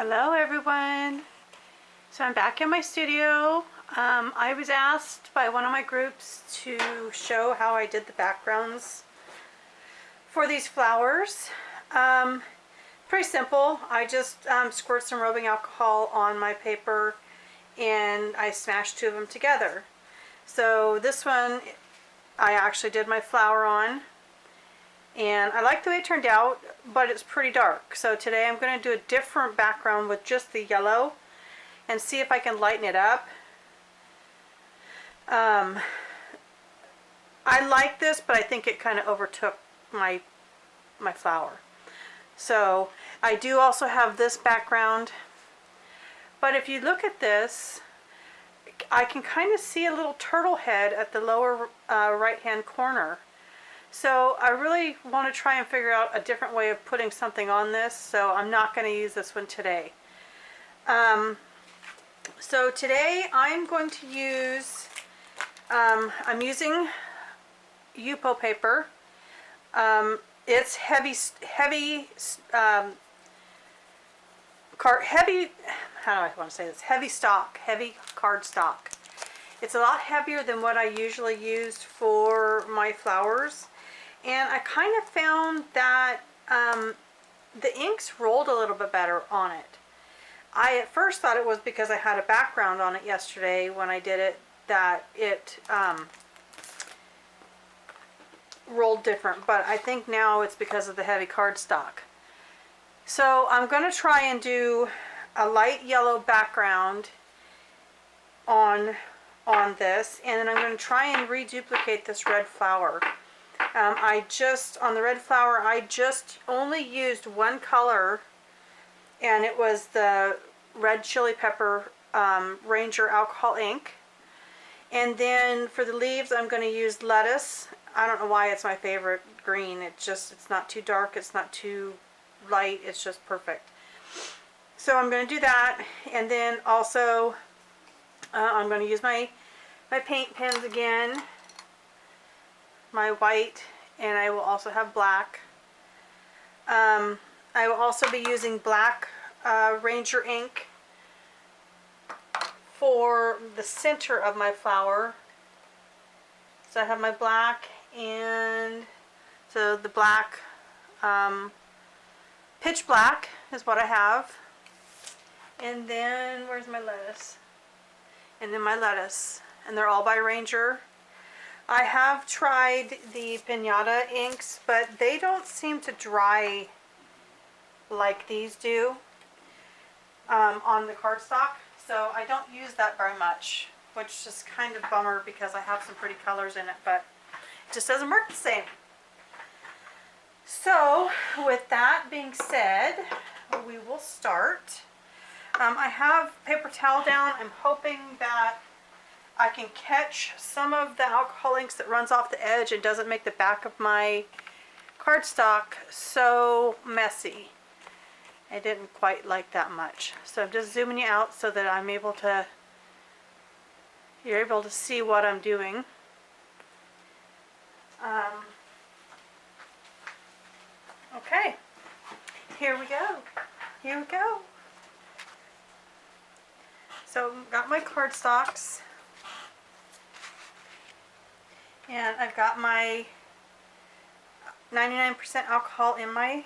Hello everyone. So I'm back in my studio. I was asked by one of my groups to show how I did the backgrounds for these flowers. Pretty simple. I just squirt some rubbing alcohol on my paper and I smashed two of them together. So this one I actually did my flower on. And I like the way it turned out, but it's pretty dark. So today I'm going to do a different background with just the yellow and see if I can lighten it up. I like this, but I think it kind of overtook my flower. So I do also have this background. But if you look at this, I can kind of see a little turtle head at the lower right-hand corner. So I really want to try and figure out a different way of putting something on this, so I'm not going to use this one today. So today I'm going to use, I'm using Yupo paper. It's heavy, how do I want to say this? Heavy cardstock. It's a lot heavier than what I usually used for my flowers. And I kind of found that the inks rolled a little bit better on it. I at first thought it was because I had a background on it yesterday when I did it, that it rolled different. But I think now it's because of the heavy cardstock. So I'm going to try and do a light yellow background on this. And then I'm going to try and reduplicate this red flower. On the red flower, I just only used one color, and it was the red chili pepper Ranger alcohol ink. And then for the leaves, I'm going to use lettuce. I don't know why it's my favorite green. It's not too dark, it's not too light, it's just perfect. So I'm going to do that, and then also I'm going to use my paint pens again. My white, and I will also have black. I will also be using black Ranger ink for the center of my flower. So I have my black, and so the black, pitch black is what I have. And then where's my lettuce? And then my lettuce, and they're all by Ranger. I have tried the Pinata inks, but they don't seem to dry like these do on the cardstock. So I don't use that very much, which is kind of a bummer because I have some pretty colors in it, but it just doesn't work the same. So with that being said, we will start. I have paper towel down. I'm hoping that I can catch some of the alcohol inks that runs off the edge and doesn't make the back of my cardstock so messy. I didn't quite like that much. So I'm just zooming you out so that you're able to see what I'm doing. Okay, here we go. Here we go. So got my cardstocks. And I've got my 99% alcohol in my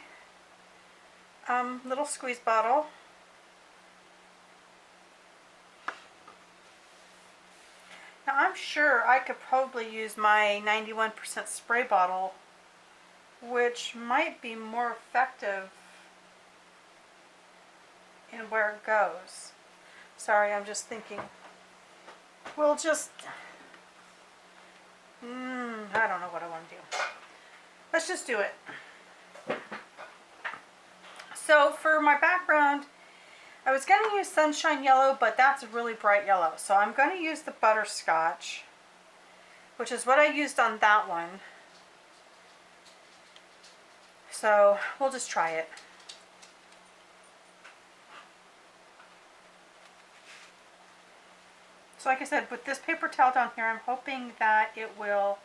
little squeeze bottle. Now I'm sure I could probably use my 91% spray bottle, which might be more effective in where it goes. Sorry, I'm just thinking. We'll just... I don't know what I want to do. Let's just do it. So for my background, I was going to use Sunshine Yellow, but that's a really bright yellow. So I'm going to use the Butterscotch, which is what I used on that one. So we'll just try it. So like I said, with this paper towel down here, I'm hoping that it will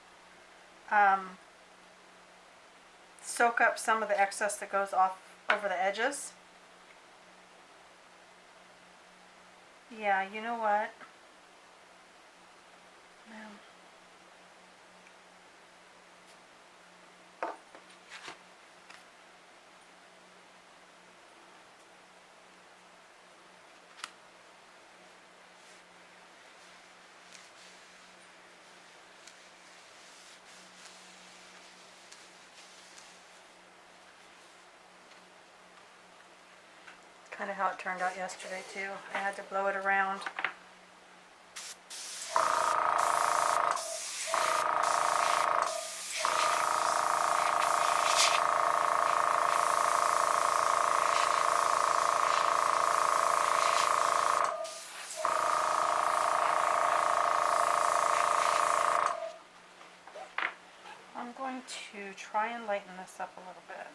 soak up some of the excess that goes off over the edges. Yeah, you know what? No. Kind of how it turned out yesterday too. I had to blow it around. I'm going to try and lighten this up a little bit.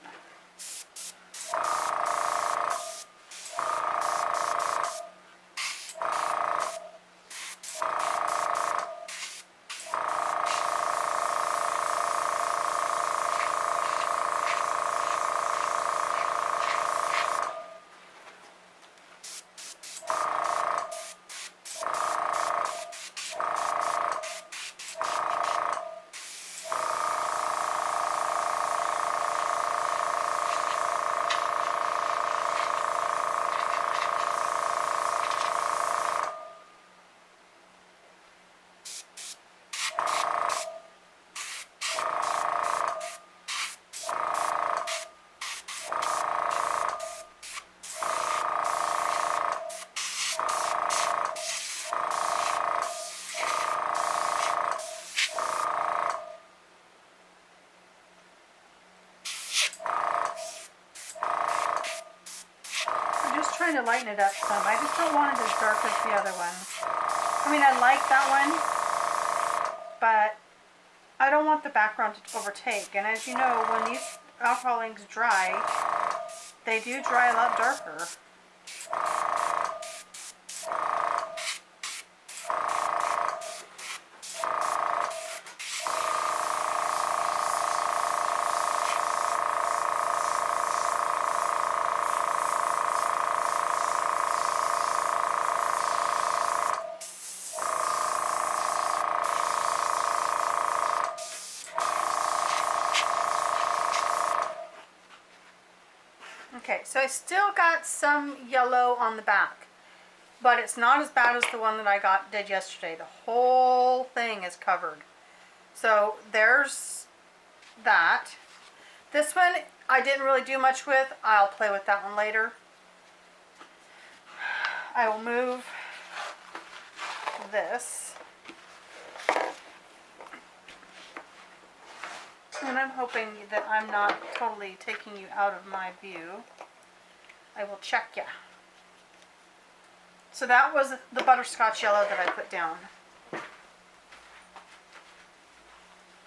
Trying to lighten it up some. I just don't want it as dark as the other one. I mean, I like that one, but I don't want the background to overtake. And as you know, when these alcohol inks dry, they do dry a lot darker. Okay, so I still got some yellow on the back, but it's not as bad as the one that I did yesterday. The whole thing is covered. So there's that. This one I didn't really do much with. I'll play with that one later. I will move this. And I'm hoping that I'm not totally taking you out of my view. I will check ya. So that was the butterscotch yellow that I put down.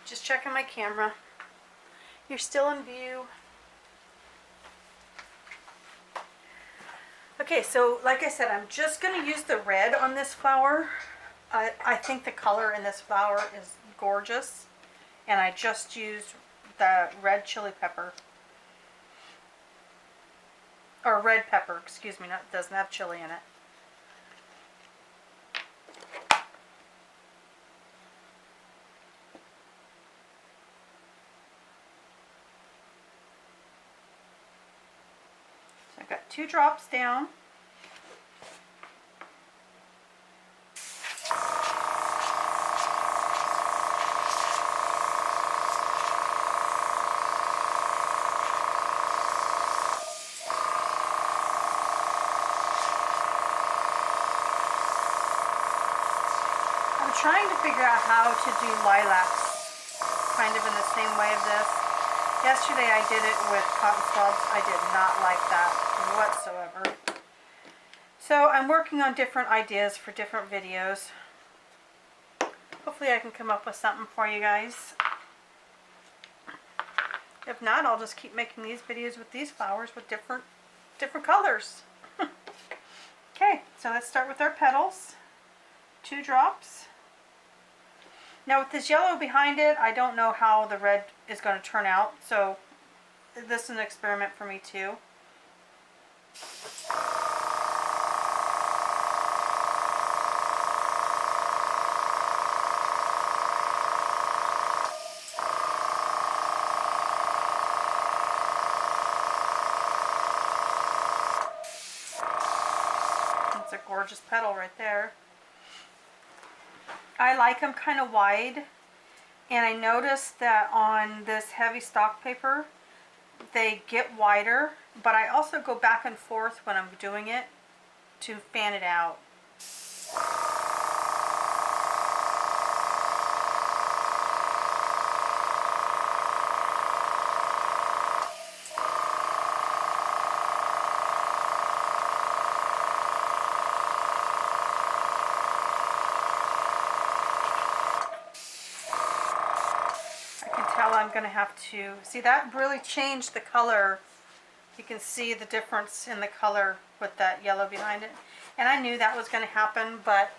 Just checking my camera. You're still in view. Okay, so like I said, I'm just going to use the red on this flower. I think the color in this flower is gorgeous. And I just used the red chili pepper. Or red pepper, excuse me, it doesn't have chili in it. So I've got 2 drops down. Trying to figure out how to do lilacs kind of in the same way of this. Yesterday I did it with cotton swabs. I did not like that whatsoever. So I'm working on different ideas for different videos. Hopefully I can come up with something for you guys. If not, I'll just keep making these videos with these flowers with different colors. Okay, so let's start with our petals. 2 drops. Now with this yellow behind it, I don't know how the red is going to turn out, so this is an experiment for me too. gorgeous petal right there. I like them kind of wide, and I noticed that on this heavy stock paper they get wider, but I also go back and forth when I'm doing it to fan it out. I'm going to have to see that really changed the color. You can see the difference in the color with that yellow behind it, and I knew that was going to happen, but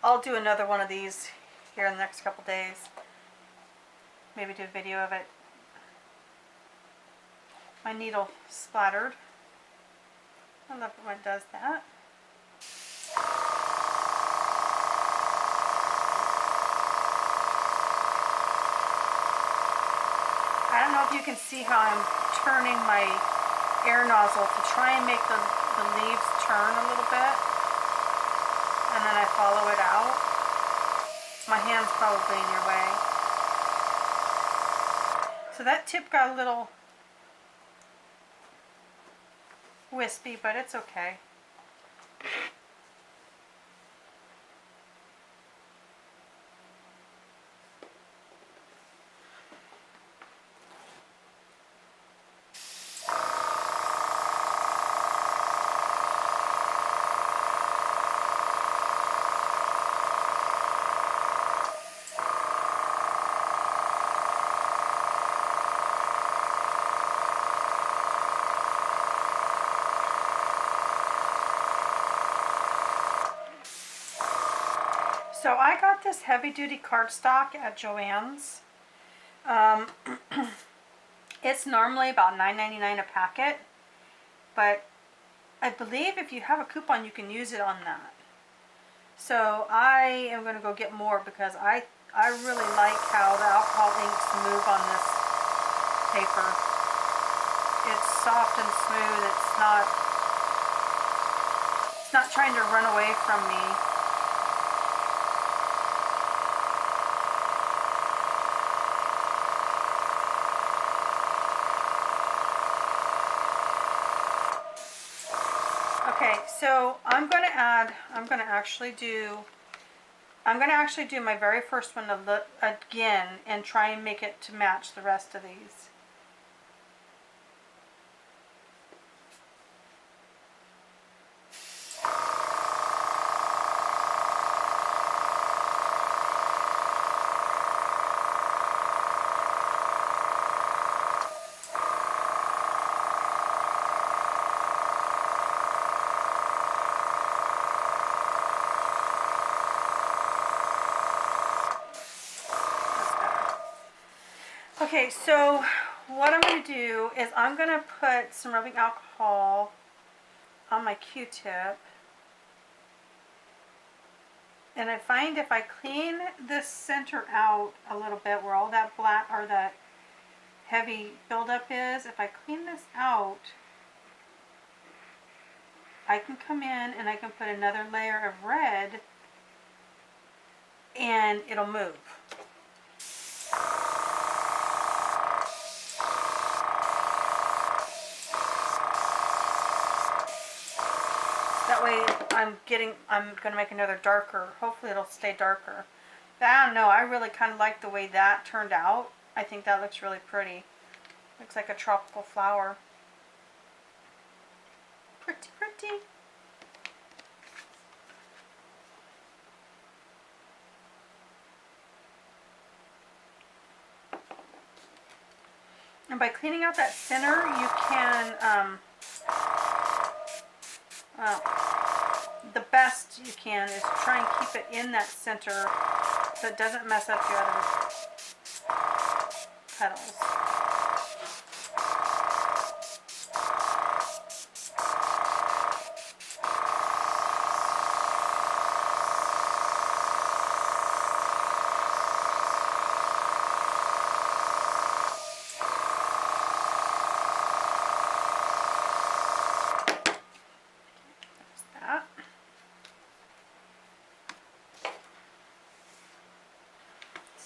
I'll do another one of these here in the next couple days, maybe do a video of it. My needle splattered. I love it when it does that. I don't know if you can see how I'm turning my air nozzle to try and make the leaves turn a little bit, and then I follow it out. My hand's probably in your way. So that tip got a little wispy, but it's okay. So I got this heavy duty cardstock at Joann's. It's normally about $9.99 a packet, but I believe if you have a coupon you can use it on that. So I am going to go get more because I really like how the alcohol inks move on this paper. It's soft and smooth. It's not trying to run away from me. Okay, so I'm going to actually do my very first one again and try and make it to match the rest of these. Okay, so what I'm going to do is I'm going to put some rubbing alcohol on my Q-tip, and I find if I clean this center out a little bit where all that black or that heavy buildup is, if I clean this out, I can come in and I can put another layer of red and it'll move. That way I'm going to make another darker. Hopefully it'll stay darker. But I don't know. I really kind of like the way that turned out. I think that looks really pretty. Looks like a tropical flower. Pretty, pretty. And by cleaning out that center, you can, the best you can is try and keep it in that center so it doesn't mess up your other petals.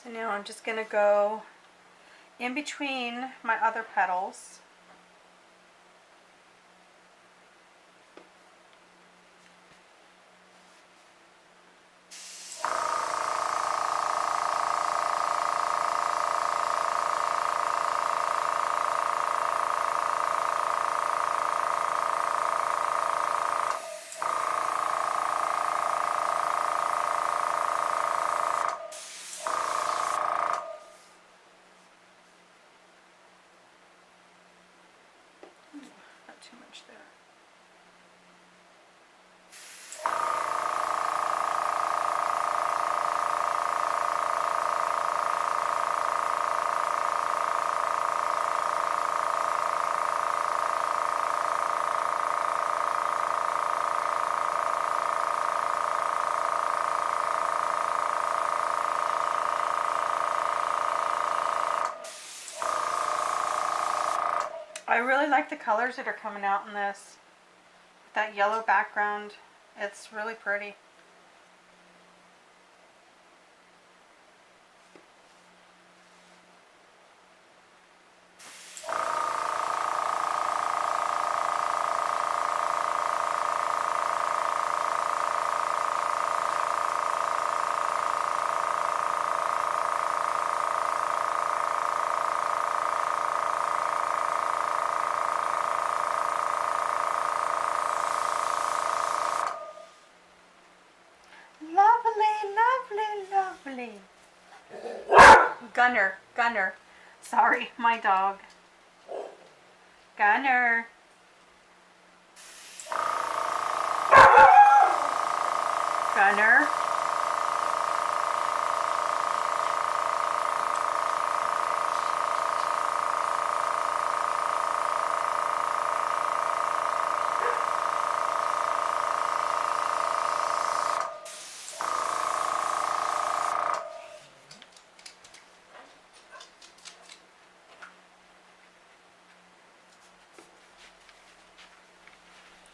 So now I'm just going to go in between my other petals. Not too much there. I really like the colors that are coming out in this. That yellow background, it's really pretty. Lovely, lovely, lovely. Gunner. Sorry, my dog. Gunner. Gunner.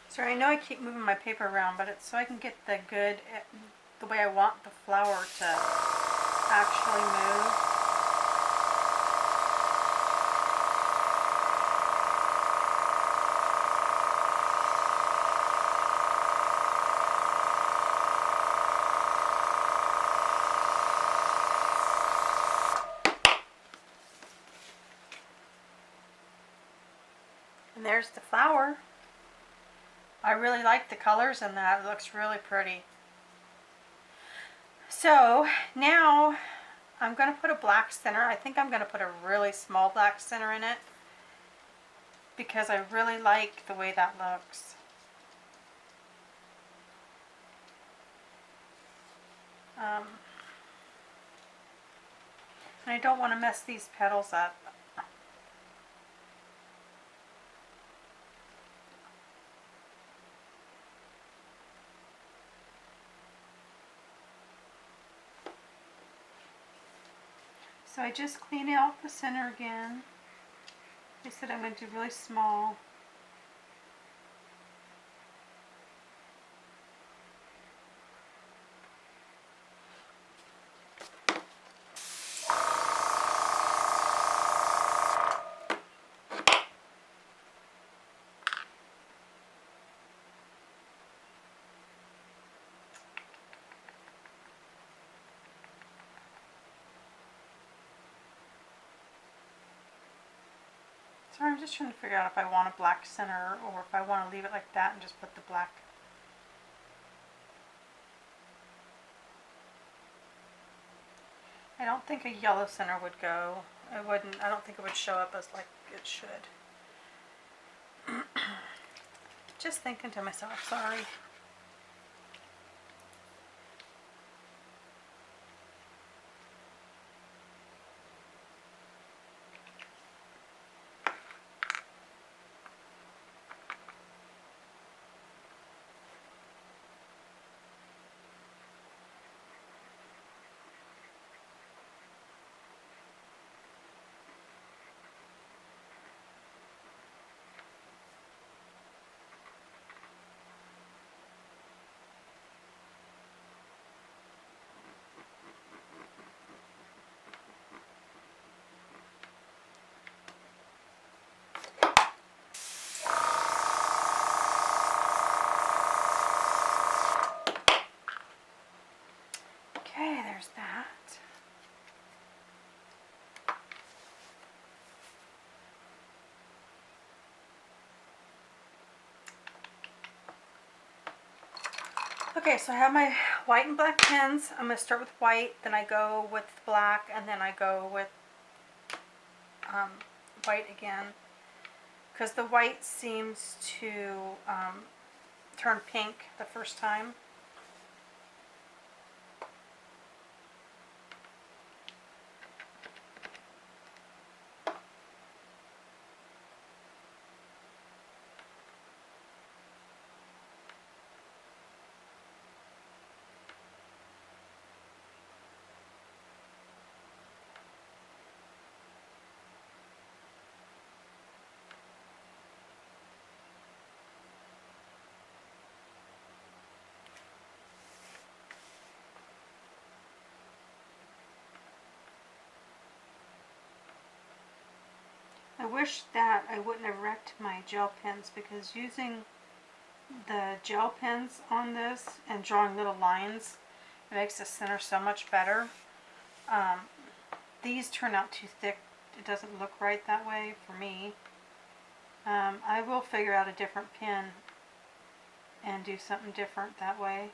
Sorry, I know I keep moving my paper around, but it's so I can get the way I want the flower to actually move. And there's the flower. I really like the colors in that. It looks really pretty. So now I'm going to put a black center. I think I'm going to put a really small black center in it because I really like the way that looks. And I don't want to mess these petals up. So I just clean out the center again. I said I'm going to do really small. So I'm just trying to figure out if I want a black center or if I want to leave it like that and just put the black. I don't think a yellow center would go. It wouldn't. I don't think it would show up as like it should. Just thinking to myself, sorry. Okay, so I have my white and black pens. I'm going to start with white, then I go with black, and then I go with white again. Because the white seems to turn pink the first time. I wish that I wouldn't have wrecked my gel pens, because using the gel pens on this and drawing little lines, it makes the center so much better. These turn out too thick. It doesn't look right that way for me. I will figure out a different pen and do something different that way.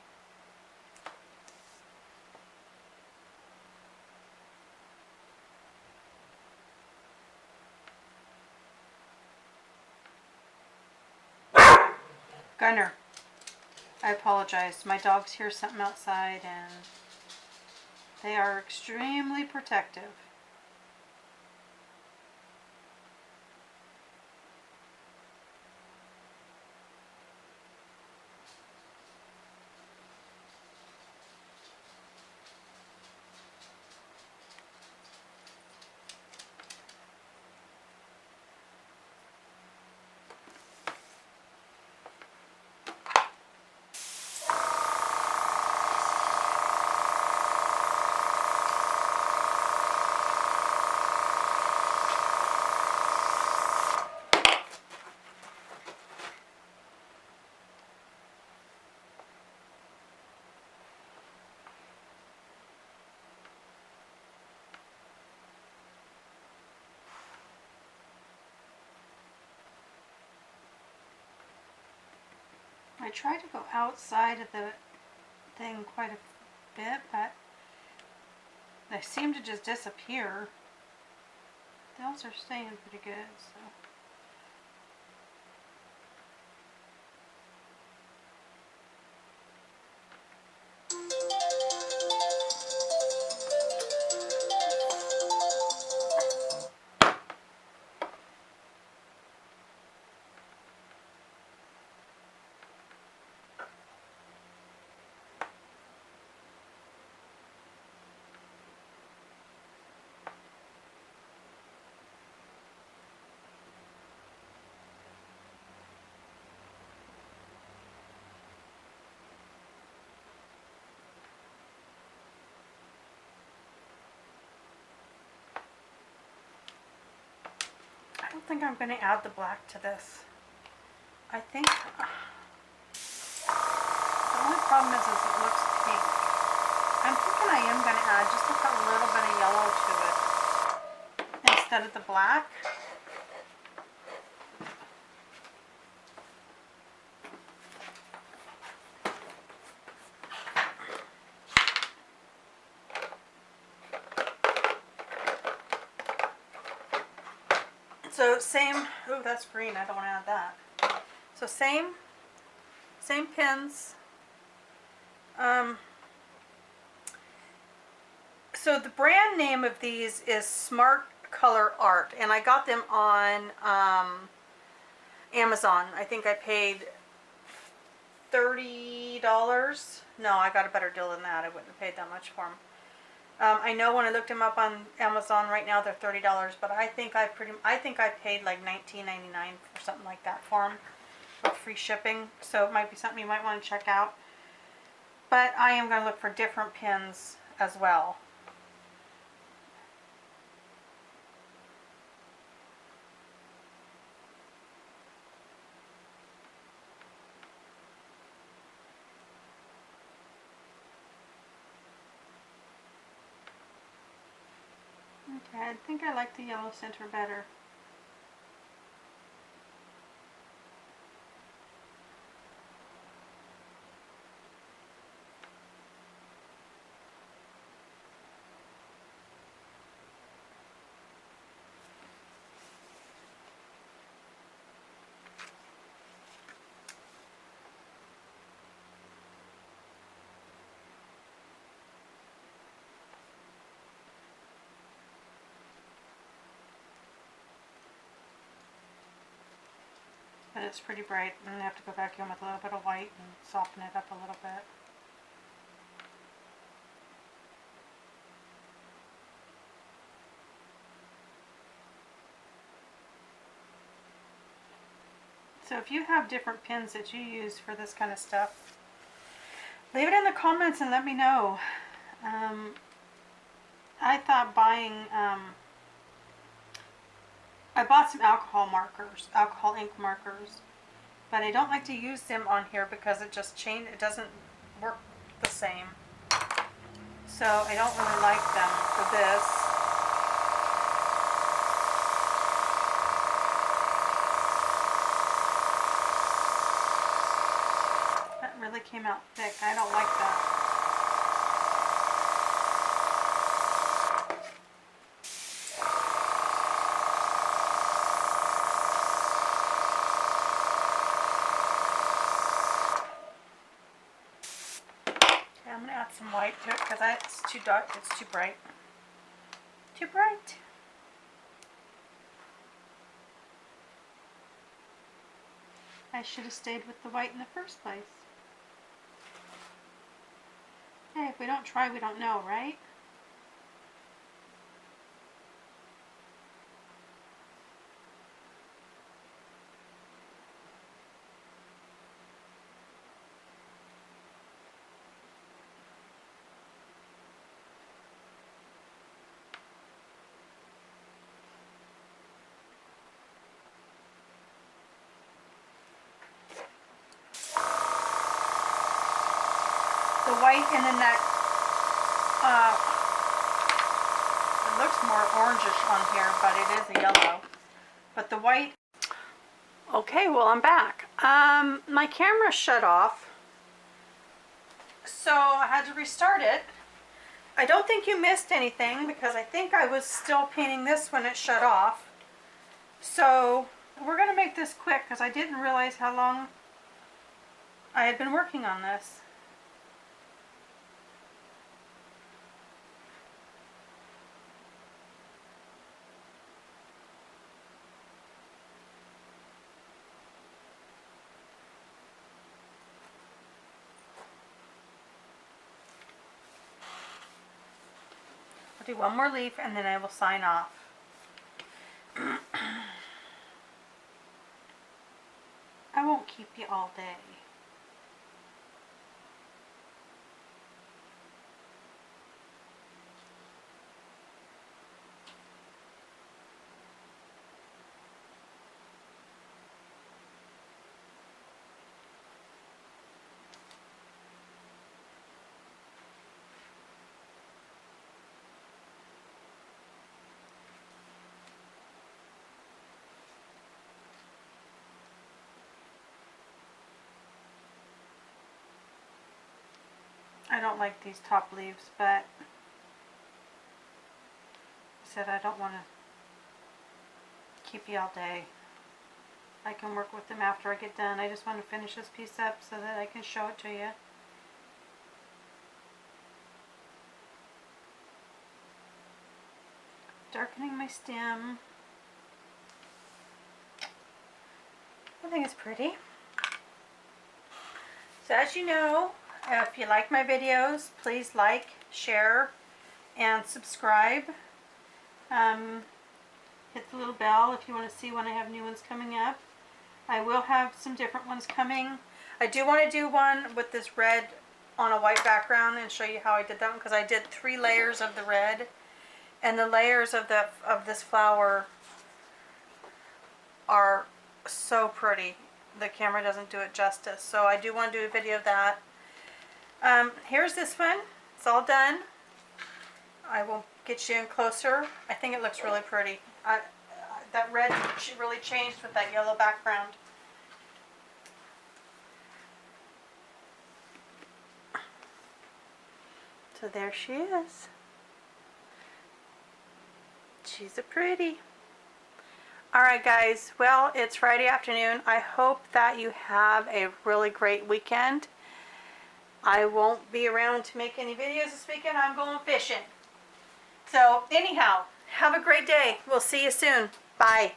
Gunner, I apologize. My dogs hear something outside and they are extremely protective. I try to go outside of the thing quite a bit, but they seem to just disappear. Those are staying pretty good, so. I don't think I'm going to add the black to this. I think the only problem is it looks pink. I'm thinking I am going to add just like a little bit of yellow to it instead of the black. So same, oh that's green, I don't want to add that. So same pins. So the brand name of these is Smart Color Art, and I got them on Amazon. I think I paid $30. No, I got a better deal than that. I wouldn't have paid that much for them. I know when I looked them up on Amazon right now they're $30, but I think I paid like $19.99 or something like that for them with free shipping. So it might be something you might want to check out. But I am going to look for different pins as well. Okay, I think I like the yellow center better. but it's pretty bright. I'm going to have to go back in with a little bit of white and soften it up a little bit. So if you have different pens that you use for this kind of stuff, leave it in the comments and let me know. I thought buying, I bought some alcohol ink markers, but I don't like to use them on here because it doesn't work the same. So I don't really like them for this. That really came out thick. I don't like that. I'm going to add some white to it because it's too dark, it's too bright. Too bright. I should have stayed with the white in the first place. Hey, if we don't try, we don't know, right? The white and then that, it looks more orangish on here, but it is a yellow. But the white. Okay, well I'm back. My camera shut off, so I had to restart it. I don't think you missed anything because I think I was still painting this when it shut off. So we're going to make this quick because I didn't realize how long I had been working on this. I'll do one more leaf and then I will sign off. I won't keep you all day. I don't like these top leaves, but I said I don't want to keep you all day. I can work with them after I get done. I just want to finish this piece up so that I can show it to you. Darkening my stem. I think it's pretty. So as you know, if you like my videos, please like, share, and subscribe. Hit the little bell if you want to see when I have new ones coming up. I will have some different ones coming. I do want to do one with this red on a white background and show you how I did that one because I did 3 layers of the red, and the layers of this flower are so pretty. The camera doesn't do it justice, so I do want to do a video of that. Here's this one. It's all done. I will get you in closer. I think it looks really pretty. That red really changed with that yellow background. So there she is. She's a pretty. Alright guys, well, it's Friday afternoon. I hope that you have a really great weekend. I won't be around to make any videos this weekend. I'm going fishing. So anyhow, have a great day. We'll see you soon. Bye.